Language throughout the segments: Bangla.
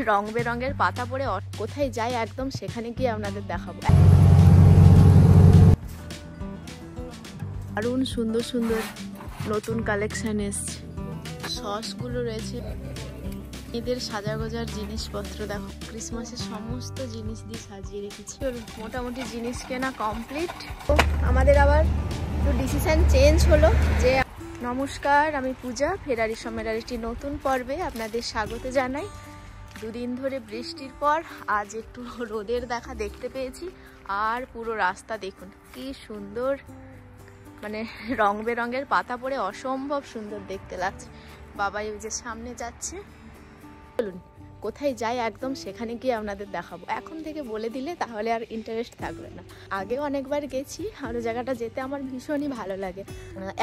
রং বেরঙের পাতা পড়ে কোথায় যাই একদম সেখানে গিয়ে আপনাদের দেখাবো। দারুণ সুন্দর সুন্দর নতুন কালেকশন এসছে, সসগুলো রয়েছে, এদের সাজাগোজার জিনিসপত্র দেখো, ক্রিসমাসের সমস্ত জিনিস দিয়ে সাজিয়ে রেখেছি। মোটামুটি জিনিস কেনা কমপ্লিট। আমাদের আবার একটু ডিসিশন চেঞ্জ হলো যে নমস্কার, আমি পূজা, ফেরারি সমেরারিটি নতুন পর্বে আপনাদের স্বাগত জানাই। দুদিন ধরে বৃষ্টির পর আজ একটু রোদের দেখা দেখতে পেয়েছি। আর পুরো রাস্তা দেখুন কি সুন্দর, মানে রং বেরঙের পাতা পড়ে অসম্ভব সুন্দর দেখতে লাগছে। বাবাই ওই যে সামনে যাচ্ছে, চলুন কোথায় যাই একদম সেখানে গিয়ে আপনাদের দেখাবো। এখন থেকে বলে দিলে তাহলে আর ইন্টারেস্ট থাকবে না। আগে অনেকবার গেছি, আর ওই জায়গাটা যেতে আমার ভীষণই ভালো লাগে।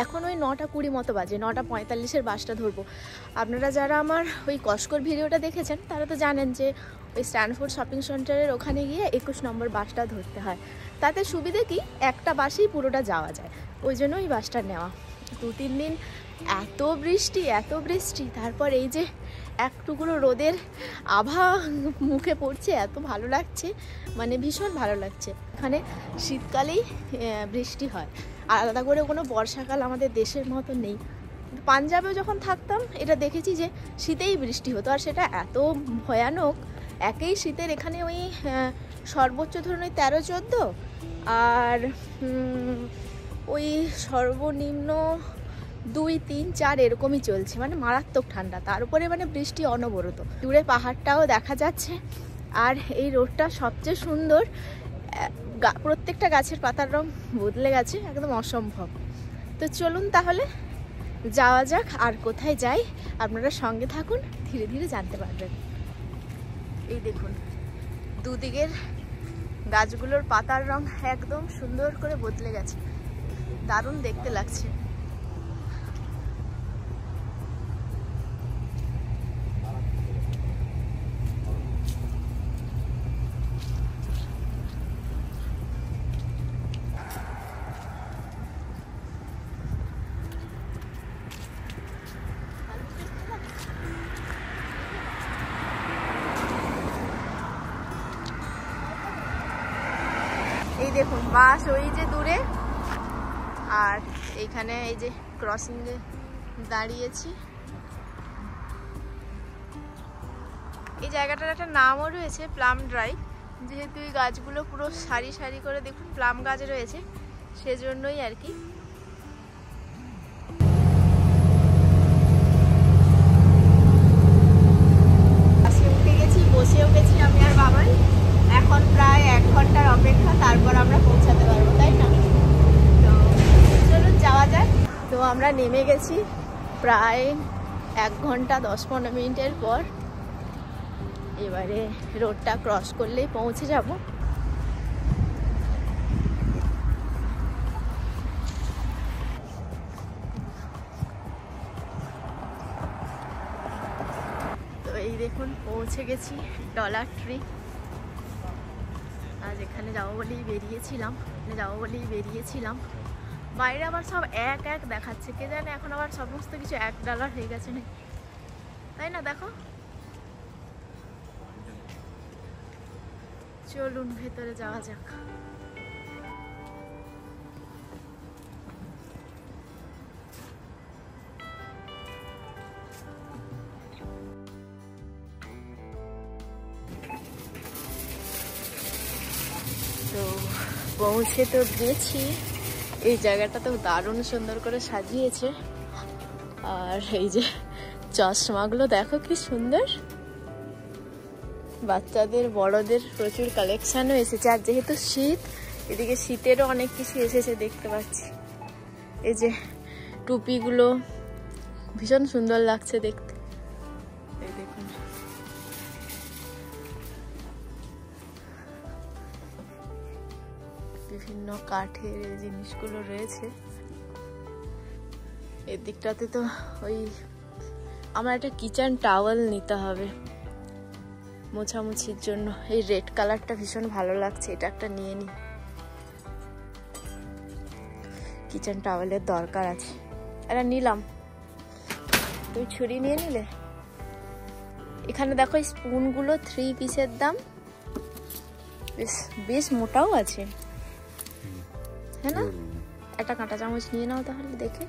এখন ওই 9:20 মতো বাজে, 9:45 বাসটা ধরবো। আপনারা যারা আমার ওই কস্কর ভিডিওটা দেখেছেন তারা তো জানেন যে ওই স্ট্যানফোর্ড শপিং সেন্টারের ওখানে গিয়ে 21 নম্বর বাসটা ধরতে হয়। তাতে সুবিধে কি, একটা বাসেই পুরোটা যাওয়া যায়, ওই জন্য ওই বাসটা নেওয়া। 2-3 দিন এত বৃষ্টি, তারপর এই যে একটুকুলো রোদের আভা মুখে পড়ছে, এত ভালো লাগছে, মানে ভীষণ ভালো লাগছে। এখানে শীতকালেই বৃষ্টি হয়, আলাদা করে কোনো বর্ষাকাল আমাদের দেশের মতো নেই। পাঞ্জাবেও যখন থাকতাম এটা দেখেছি যে শীতেই বৃষ্টি হতো, আর সেটা এত ভয়ানক। একই শীতের এখানে ওই সর্বোচ্চ ধরুন ওই 13-14, আর ওই সর্বনিম্ন 2-3-4 এরকমই চলছে, মানে মারাত্মক ঠান্ডা। তার উপরে মানে বৃষ্টি অনবরত, দূরে পাহাড়টাও দেখা যাচ্ছে। আর এই রোডটা সবচেয়ে সুন্দর, প্রত্যেকটা গাছের পাতার রং বদলে গেছে, একদম অসম্ভব। তো চলুন তাহলে যাওয়া যাক। আর কোথায় যাই আপনারা সঙ্গে থাকুন, ধীরে ধীরে জানতে পারবেন। এই দেখুন দুদিকের গাছগুলোর পাতার রং একদম সুন্দর করে বদলে গেছে, দারুণ দেখতে লাগছে। এই দেখুন বাস ওই যে দূরে, আর এইখানে এই যে ক্রসিংয়ে দাঁড়িয়েছি। এই জায়গাটার একটা নামও রয়েছে, প্লাম ড্রাইভ, যেহেতু এই গাছগুলো পুরো সারি সারি করে দেখুন প্লাম গাছ রয়েছে, সেজন্যই আর কি। উঠে গেছি, বসেও গেছি আমি আর বাবাই। এখন প্রায় 1 ঘন্টার অপেক্ষা, তারপর আমরা পৌঁছাতে পারবো, তাই না? তো চলুন যাওয়া যাক। তো আমরা নেমে গেছি প্রায় 1 ঘন্টা 10-15 মিনিটের পর। এবারে রোডটা ক্রস করলেই পৌঁছে যাব। তো এই দেখুন পৌঁছে গেছি ডলার ট্রি। আজ এখানে যাবো বলেই বেরিয়েছিলাম। বাইরে আবার সব এক দেখাচ্ছে, কে জানে এখন আবার সমস্ত কিছু $1 হয়ে গেছে নাকি, তাই না? দেখো, চলুন ভেতরে যাওয়া যাক। তো পৌঁছে তো গেছি, এই জায়গাটা তো দারুণ সুন্দর করে সাজিয়েছে। আর এই যে চশমাগুলো দেখো কি সুন্দর, বাচ্চাদের বড়দের প্রচুর কালেকশনও এসেছে। আর যেহেতু শীত, এদিকে শীতেরও অনেক কিছু এসেছে দেখতে পাচ্ছি। এই যে টুপিগুলো ভীষণ সুন্দর লাগছে দেখতে, এই দেখুন। বিভিন্ন কাঠের এই জিনিসগুলো রয়েছে। এর দিকটাতে তো ওই আমার একটা কিচেন টাওয়েল নিতে হবে মোছামুছির জন্য। এই রেড কালারটা ভীষণ ভালো লাগছে, এটা একটা নিয়ে নিই। কিচেন টাওয়েলের দরকার আছে, এটা নিলাম। তুই ছুরি নিয়ে নিলে। এখানে দেখো স্পুনগুলো 3 পিসের দাম, বেশ বেশ মোটাও আছে, হ্যাঁ না? একটা কাঁটা চামচ নিয়ে নাও তাহলে দেখে।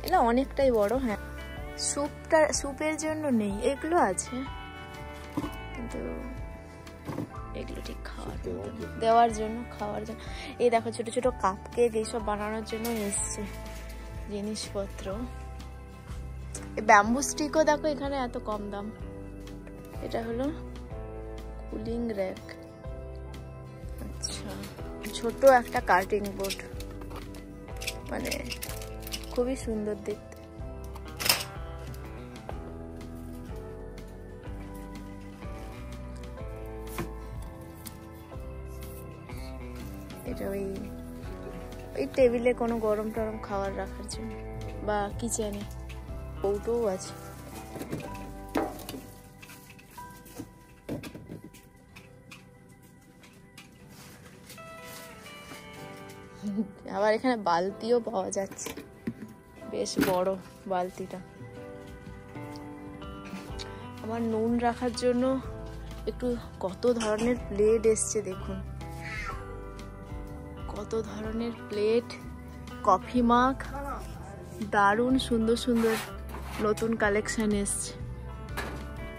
এটা অনেকটাই বড়। হ্যাঁ, স্যুপের জন্য নেই, এগুলো আছে কিন্তু এগুলো ঠিক দেওয়ার জন্য, খাওয়ার জন্য। এই দেখো ছোট ছোট কাপ কেক এইসব বানানোর জন্য এসছে জিনিসপত্র। এই ব্যাম্বু স্টিকও দেখো এখানে এত কম দাম। এটা হলো কুলিং র্যাক। আচ্ছা, ছোট একটা কাটিং বোর্ড, মানে খুবই সুন্দর দেখতে। এটা ওই টেবিলে কোনো গরম টরম খাবার রাখার জন্য, বা কিচেনে কৌটোও আছে। আবার এখানে বালতিও পাওয়া যাচ্ছে, বেশ বড় বালতিটা। আমার নুন রাখার জন্য একটু কত ধরনের প্লেট এসছে দেখুন, কত ধরনের প্লেট, কফি মাগ, দারুণ সুন্দর সুন্দর নতুন কালেকশন এসছে,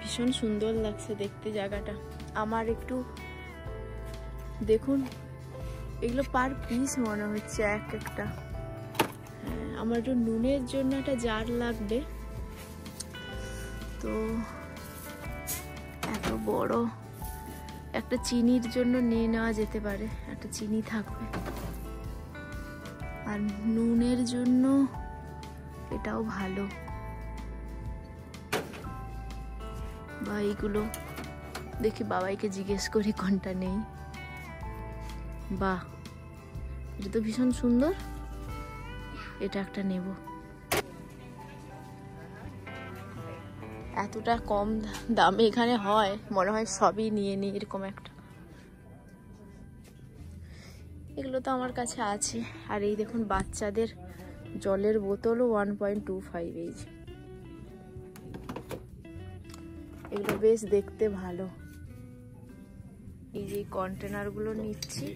ভীষণ সুন্দর লাগছে দেখতে জায়গাটা। আমার একটু দেখুন, এগুলো পার পিস মনে হচ্ছে এক একটা। হ্যাঁ, আমার একটু নুনের জন্য একটা জার লাগবে, তো এত বড় একটা চিনির জন্য নিয়ে নেওয়া যেতে পারে, একটা চিনি থাকবে। আর নুনের জন্য এটাও ভালো। বা এইগুলো দেখি বাবাইকে জিজ্ঞেস করি কোনটা নেই। বাহ, এটা তো ভীষণ সুন্দর, এটা একটা নেব। এতটা কম দামে এখানে হয়, মনে হয় সবই নিয়ে নিই এরকম একটা। এগুলো তো আমার কাছে আছে। আর এই দেখুন বাচ্চাদের জলের বোতলও 1.25 এই যে, এগুলো বেশ দেখতে ভালো। এই যে কন্টেনার গুলো নিচ্ছি,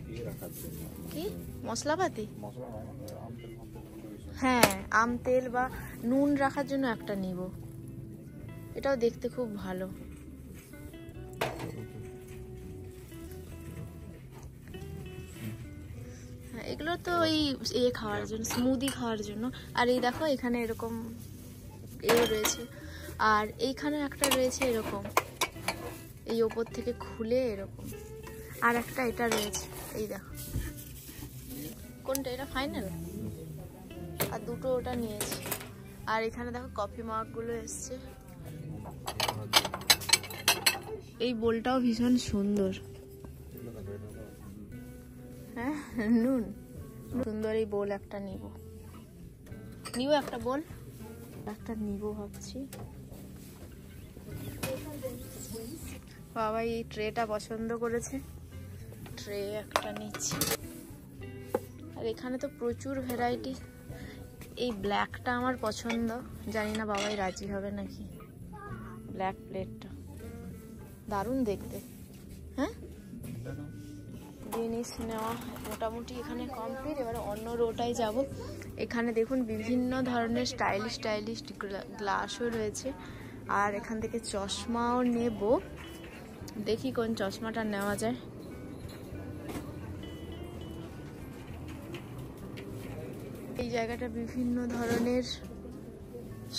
কি মশলাপাতি, হ্যাঁ আম তেল বা নুন রাখার জন্য একটা নিব, এটাও দেখতে খুব ভালো। এগুলো তো ওই খাওয়ার জন্য, স্মুদি খাওয়ার জন্য। আর এই দেখো এখানে এরকম রয়েছে, আর এইখানে একটা রয়েছে এরকম, এই ওপর থেকে খুলে এরকম, আর একটা এটা রয়েছে, এই দেখো কোনটা, এটা ফাইনাল। আর দুটো ওটা নিয়েছি। আর এখানে দেখো কফি মাগ গুলো এসছে, এই বোলটাও ভীষণ সুন্দর। হ্যাঁ নুন সুন্দর, এই বোল একটা নিব একটা বোল একটা নিব ভাবছি। বাবা এই ট্রেটা পছন্দ করেছে, ট্রে একটা নিচ্ছি। আর এখানে তো প্রচুর ভ্যারাইটি। এই ব্ল্যাকটা আমার পছন্দ, জানি না বাবাই রাজি হবে নাকি। ব্ল্যাক প্লেটটা দারুণ দেখতে। হ্যাঁ, জিনিস নেওয়া মোটামুটি এখানে কমপ্লিট। এবারে অন্য রোটায় যাব। এখানে দেখুন বিভিন্ন ধরনের স্টাইলিশ গ্লাসও রয়েছে। আর এখান থেকে চশমাও নেব, দেখি কোন চশমাটা নেওয়া যায়। এই জায়গাটা বিভিন্ন ধরনের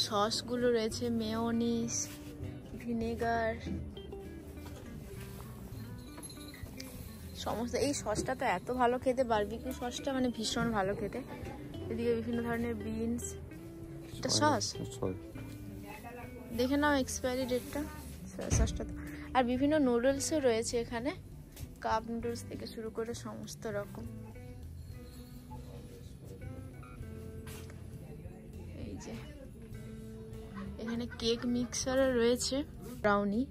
সসগুলো রয়েছে, মেয়োনিজ, ভিনেগার, সমস্ত। এই সসটা তো এত ভালো খেতে, বারবিকিউ সসটা মানে ভীষণ ভালো খেতে। এদিকে বিভিন্ন ধরনের বিনস, এটা সস দেখে নাও এক্সপায়ারি ডেটটা সসটা। আর বিভিন্ন নুডলসও রয়েছে এখানে, কাপ নুডলস থেকে শুরু করে সমস্ত রকম। এই যে এখানে কেক মিক্সারও রয়েছে, ব্রাউনি।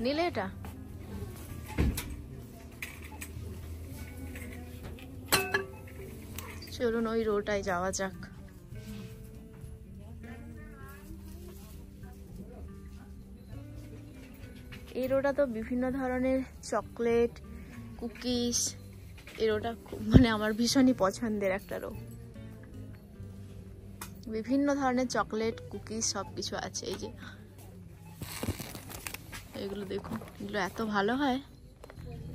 নিলে এটা চলুন ওই রোটায় যাওয়া যাক। এই রোটা তো বিভিন্ন ধরনের চকলেট, কুকিজ, এই রোটা মানে আমার ভীষণই পছন্দের একটা রো। বিভিন্ন ধরনের চকলেট, কুকিজ সবকিছু আছে। এই যে এগুলো দেখুন, এগুলো এত ভালো হয়।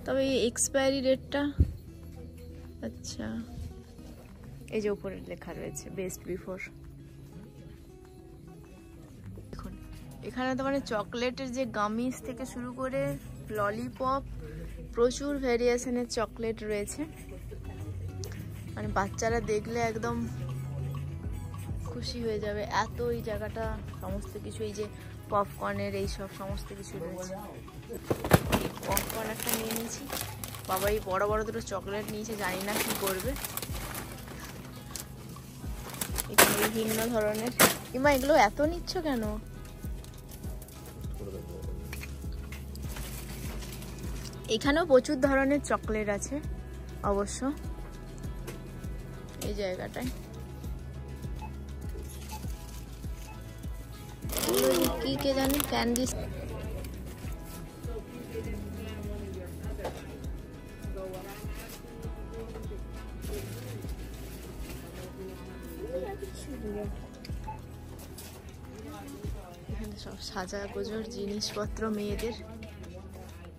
তবে এই এক্সপায়ারি ডেটটা, আচ্ছা এই যে উপরে লেখা রয়েছে বেস্ট বিফোর। দেখুন এখানে তো মানে চকলেটের যে গামিজ থেকে শুরু করে ললিপপ, প্রচুর ভেরিয়েশনের চকলেট রয়েছে। মানে বাচ্চারা দেখলে একদম খুশি হয়ে যাবে, এত এই জায়গাটা সমস্ত কিছু। এই যে পপকর্নের এইসব সমস্ত কিছু রয়েছে। পপকর্ন একটা নিয়ে নিয়েছি, বাবা এই বড় বড় দুটো চকলেট নিয়েছে, জানি না কি করবে। এখানে বিভিন্ন ধরনের, কিংবা এগুলো এত নিচ্ছ কেন? এখানেও প্রচুর ধরনের চকলেট আছে অবশ্য এই জায়গাটায়। কি কে জানে, ক্যান্ডি। এখানে সব সাজা গোজোর জিনিসপত্র মেয়েদের।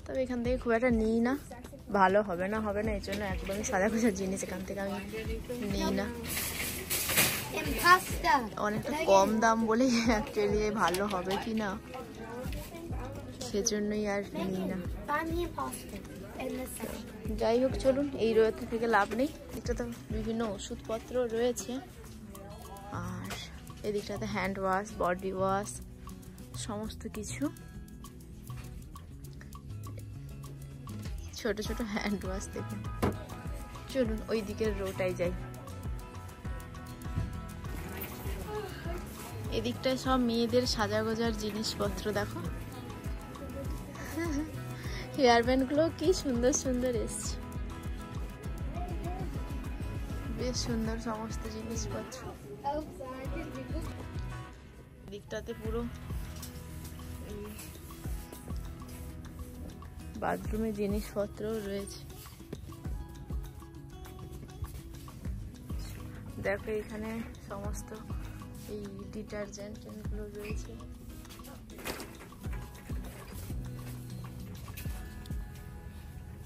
তবে এখান থেকে খুব একটা নিই না, ভালো হবে না এই জন্য একদমই সাজা গোজার জিনিস এখান থেকে আমি নিই না। অনেকটা কম দাম বলে অ্যাকচুয়ালি ভালো হবে কি না সেজন্যই আর নিই না। যাই হোক চলুন, এই রোতে থেকে লাভ নেই। এটা তো বিভিন্ন ওষুধপত্র রয়েছে, আর এদিকটাতে হ্যান্ড ওয়াশ, বডি ওয়াশ, সমস্ত কিছু। ছোট ছোট হ্যান্ড ওয়াশ দেখুন। চলুন ওই দিকের রোটায় যাই। এদিকটায় সব মেয়েদের সাজা গোজার জিনিসপত্র দেখো। হেয়ার ব্যান্ড গুলো কি সুন্দর সুন্দর এসছে, বেশ সুন্দর সমস্ত জিনিসপত্র। দিকটাতে পুরো বাথরুমের জিনিসপত্র রয়েছে। দেখো এখানে সমস্ত এই ডিটারজেন্ট গুলো রয়েছে।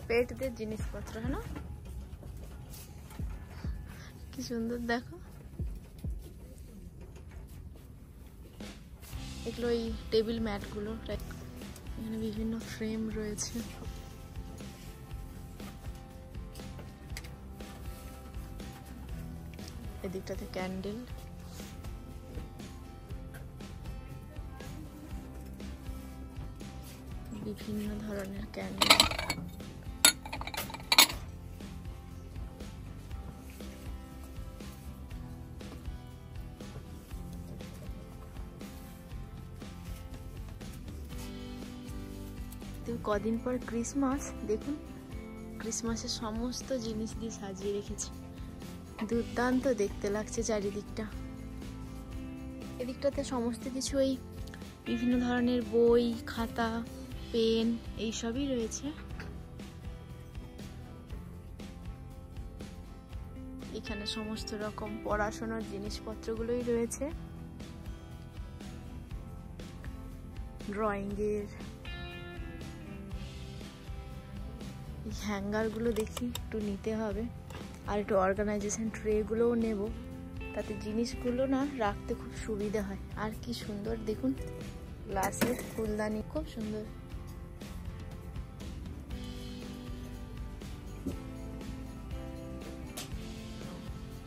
পেটদের জিনিসপত্র, হ্যাঁ না, কি সুন্দর দেখো। এগুলো এই টেবিল ম্যাট গুলো, এখানে বিভিন্ন ফ্রেম রয়েছে। এদিকটাতে ক্যান্ডেল, বিভিন্ন ধরনের ক্যান্ডেল। কদিন পর ক্রিসমাস, দেখুন ক্রিসমাসের সমস্ত জিনিস দিয়ে সাজিয়ে রেখেছে, দুর্দান্ত দেখতে লাগছে চারিদিকটা। এদিকটাতে সমস্ত কিছু ওই বিভিন্ন ধরনের বই, খাতা, পেন এইসবই রয়েছে। এখানে সমস্ত রকম পড়াশোনার জিনিসপত্রগুলোই রয়েছে, ড্রয়িং এর। হ্যাঙ্গার গুলো দেখি একটু নিতে হবে, আর একটু অর্গানাইজেশন ট্রে গুলোও নেব, তাতে জিনিসগুলো না রাখতে খুব সুবিধা হয়। আর কি সুন্দর দেখুন, গ্লাসের ফুলদানি, খুব সুন্দর।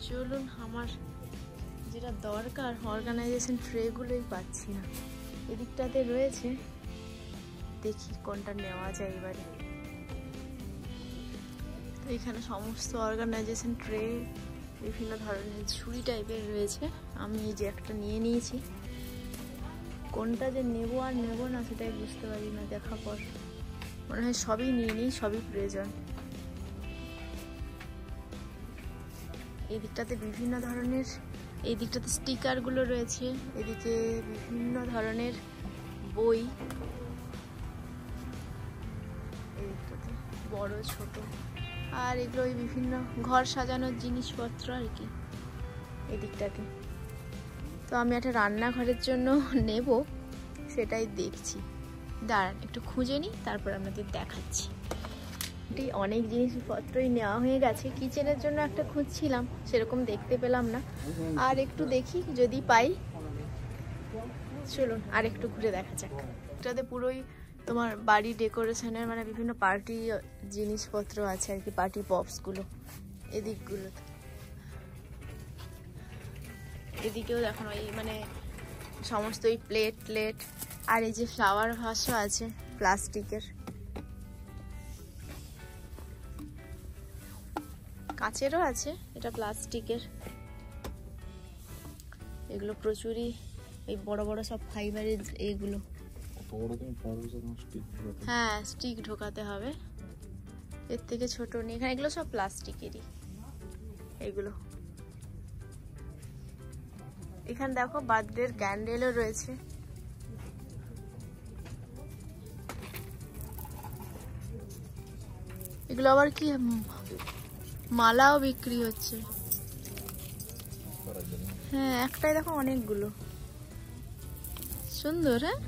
চলুন, আমার যেটা দরকার অর্গানাইজেশন ট্রে গুলোই পাচ্ছি না। এদিকটাতে রয়েছে, দেখি কোনটা নেওয়া যায় এবারে। এখানে সমস্ত অর্গানাইজেশন ট্রে, বিভিন্ন ধরনের ঝুড়ি টাইপের রয়েছে। আমি এই যে একটা নিয়ে নিয়েছি, কোনটা যে নেবো আর নেবো না সেটাই বুঝতে পারি না। দেখা পর মনে হয় সবই নিয়ে নিই, সবই প্রয়োজন। এই দিকটাতে বিভিন্ন ধরনের, এই দিকটাতে স্টিকারগুলো রয়েছে, এদিকে বিভিন্ন ধরনের বই, এই দিকটাতে বড় ছোট, আর এগুলো ওই বিভিন্ন ঘর সাজানোর জিনিসপত্র আর কি এই দিকটাতে। তো আমি একটা রান্নাঘরের জন্য নেব, সেটাই দেখছি। দাঁড়ান একটু খুঁজে নিই, তারপর আপনাদের দেখাচ্ছি। অনেক জিনিসপত্রই নেওয়া হয়ে গেছে। কিচেনের জন্য একটা খুঁজছিলাম, সেরকম দেখতে পেলাম না, আর একটু দেখি যদি পাই। চলুন আর একটু ঘুরে দেখা যাক। এটাতে পুরোই তোমার বাড়ি ডেকোরেশনের মানে বিভিন্ন পার্টি জিনিসপত্র আছে আর কি, পার্টি পপসগুলো এদিকগুলোতে। এদিকেও দেখুন ওই মানে সমস্ত ওই প্লেট, আর এই যে ফ্লাওয়ার ভাসও আছে প্লাস্টিকের, কাঁচেরও আছে, এটা প্লাস্টিকের। এগুলো প্রচুরই এই বড় বড় সব ফাইবারের এইগুলো। হ্যাঁ স্টিক ঢোকাতে হবে, এর থেকে ছোট নেই এখানে। এগুলো সব প্লাস্টিকেরই এগুলো। এখানে দেখো বার্থডের ক্যান্ডেলও রয়েছে। এগুলো আবার কি মালাও বিক্রি হচ্ছে। হ্যাঁ একটাই দেখো অনেকগুলো, সুন্দর। হ্যাঁ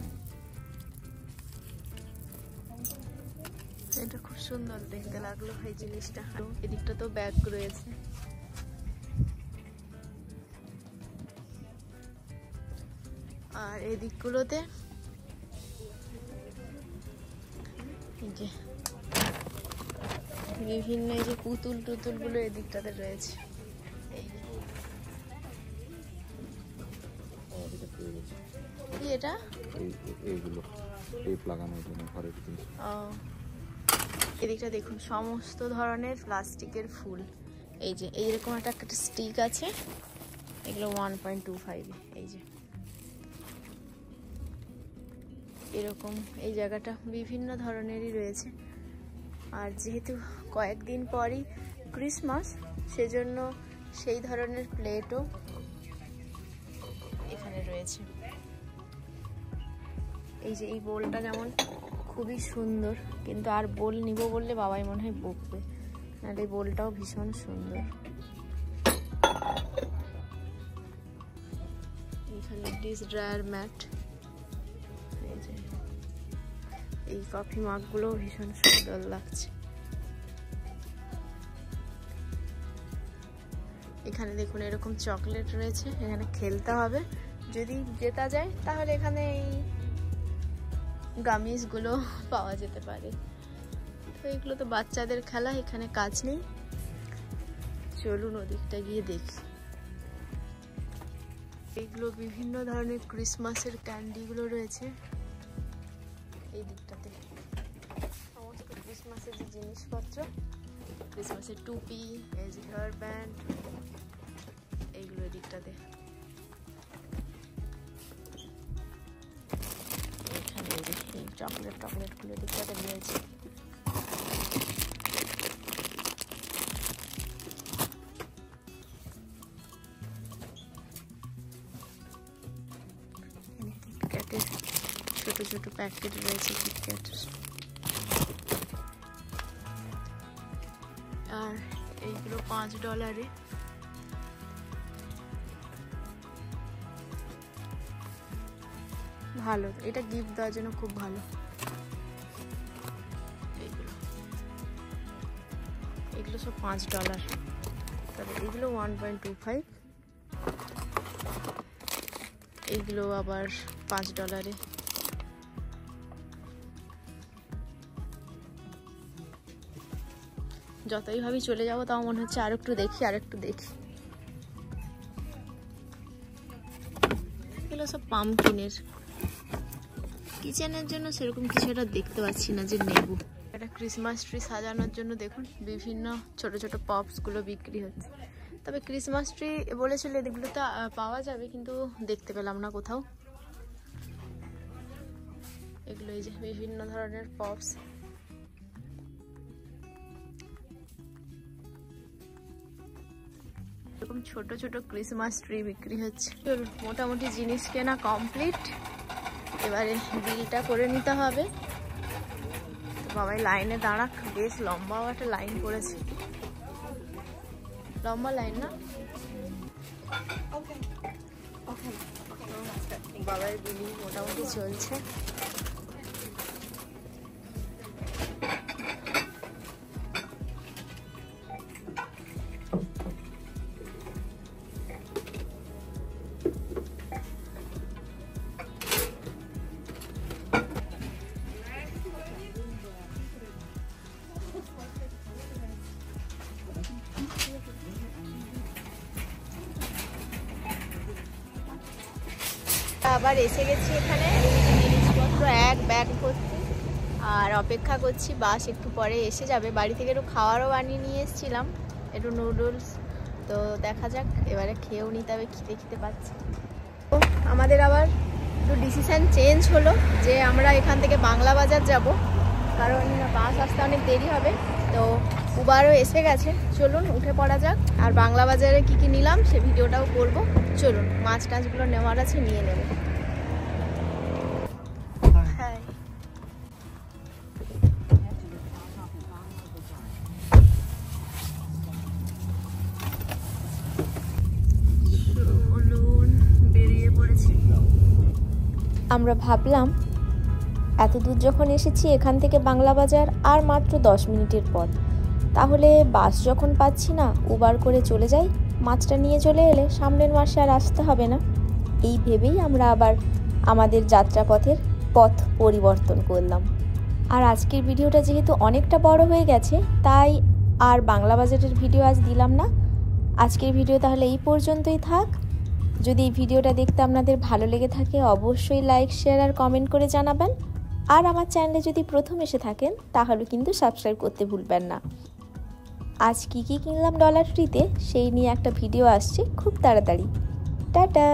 এটা খুব সুন্দর দেখতে লাগলো এই জিনিসটা। এদিকটা তো ব্যাগ রয়েছে। আর এই দিকগুলোতে এই যে বিভিন্ন এই যে পুতুল টুতুলগুলো এদিকটাতে রয়েছে। কি এটা? এইগুলো টেপ লাগানোর জন্য ঘরের জিনিস। এদিকটা দেখুন সমস্ত ধরনের প্লাস্টিকের ফুল। এই যে এইরকম একটা স্টিক আছে, এগুলো 1.25। এই যে এরকম এই জায়গাটা বিভিন্ন ধরনেরই রয়েছে। আর যেহেতু কয়েকদিন পরই ক্রিসমাস, সেজন্য সেই ধরনের প্লেটও এখানে রয়েছে। এই যে এই বোলটা যেমন খুবই সুন্দর, কিন্তু আর বোল নিব বললে বাবাই মনে হয় বকবে, আর এই বোলটাও ভীষণ সুন্দর। এখানে ডিশ ড্রায়ার ম্যাট, এই যে এই কফি মাগগুলো ভীষণ সুন্দর লাগছে। এখানে দেখুন এরকম চকলেট রয়েছে, এখানে খেলতে হবে, যদি জেতা যায় তাহলে এখানে এই গামিজ গুলো পাওয়া যেতে পারে। তো এগুলো তো বাচ্চাদের খেলা, এখানে কাজ নেই। চলুন ওদিকটা গিয়ে দেখি। এগুলো বিভিন্ন ধরনের ক্রিসমাসের ক্যান্ডি গুলো রয়েছে এই দিকটাতে। সমস্ত ক্রিসমাসের যে জিনিসপত্র, ক্রিসমাসের টুপি, এই যে হেয়ার ব্যান্ড, এইগুলো এই দিকটাতে। এখানে এই চকলেট গুলো দিকটাতে রয়েছে। কিটক্যাটের ছোট ছোট প্যাকেট রয়েছে কিটক্যাটের। আর এইগুলো $5। ভালো, এটা গিফট দেওয়ার জন্য খুব ভালো। এগুলো সব $5, তবে এগুলো 1.25, এইগুলো আবার $5। যতই ভাবি চলে যাবো, তাও মনে হচ্ছে আর একটু দেখি। এগুলো সব পামকিনের, কিচেনের জন্য সেরকম কিছু একটা দেখতে পাচ্ছি না যে নেব। একটা ক্রিসমাস ট্রি সাজানোর জন্য দেখুন বিভিন্ন ছোট ছোট পপস গুলো বিক্রি হচ্ছে। তবে ক্রিসমাস ট্রি বলেছিল এগুলো তো পাওয়া যাবে, কিন্তু দেখতে পেলাম না কোথাও। এগুলো এই যে বিভিন্ন ধরনের পপস। এরকম ছোট ছোট ক্রিসমাস ট্রি বিক্রি হচ্ছে। চলুন, মোটামুটি জিনিস কেনা কমপ্লিট, এবারে বিলটা করে নিতে হবে। বাবাই লাইনে দাঁড়াক, বেশ লম্বাও একটা লাইন পড়েছে, লম্বা লাইন না? বাবার বিলি মোটামুটি চলছে। আবার এসে গেছি এখানে, জিনিসপত্র এক ব্যাগ ভর্তি, আর অপেক্ষা করছি বাস একটু পরে এসে যাবে। বাড়ি থেকে একটু খাওয়ারও বানিয়ে নিয়ে এসেছিলাম, একটু নুডলস, তো দেখা যাক, এবারে খেয়েও নিতে হবে, খিদে পাচ্ছি। তো আমাদের আবার একটু ডিসিশন চেঞ্জ হলো যে আমরা এখান থেকে বাংলা বাজার যাব, কারণ বাস আসতে অনেক দেরি হবে। তো উবারও এসে গেছে, চলুন উঠে পড়া যাক। আর বাংলা বাজারে কি কি নিলাম সে ভিডিওটাও করব। চলুন, মাছ টাছগুলো নেওয়ার আছে, নিয়ে নেব। বেরিয়ে পড়েছি। আমরা ভাবলাম এত দূর যখন এসেছি, এখান থেকে বাংলা বাজার আর মাত্র 10 মিনিটের পথ, তাহলে বাস যখন পাচ্ছি না, উবার করে চলে যাই, মাছটা নিয়ে চলে এলে সামনের মাসে আর আসতে হবে না। এই ভেবেই আমরা আবার আমাদের যাত্রাপথের পথ পরিবর্তন করলাম। আর আজকের ভিডিওটা যেহেতু অনেকটা বড় হয়ে গেছে, তাই আর বাংলা বাজারের ভিডিও আজ দিলাম না। আজকের ভিডিও তাহলে এই পর্যন্তই থাক। যদি এই ভিডিওটা দেখতে আপনাদের ভালো লেগে থাকে, অবশ্যই লাইক, শেয়ার আর কমেন্ট করে জানাবেন। আর আমার চ্যানেলে যদি প্রথম এসে থাকেন, তাহলে কিন্তু সাবস্ক্রাইব করতে ভুলবেন না। আজ কি কিনলাম ডলার ট্রিতে, সেই নিয়ে একটা ভিডিও আসছে খুব তাড়াতাড়ি। টাটা।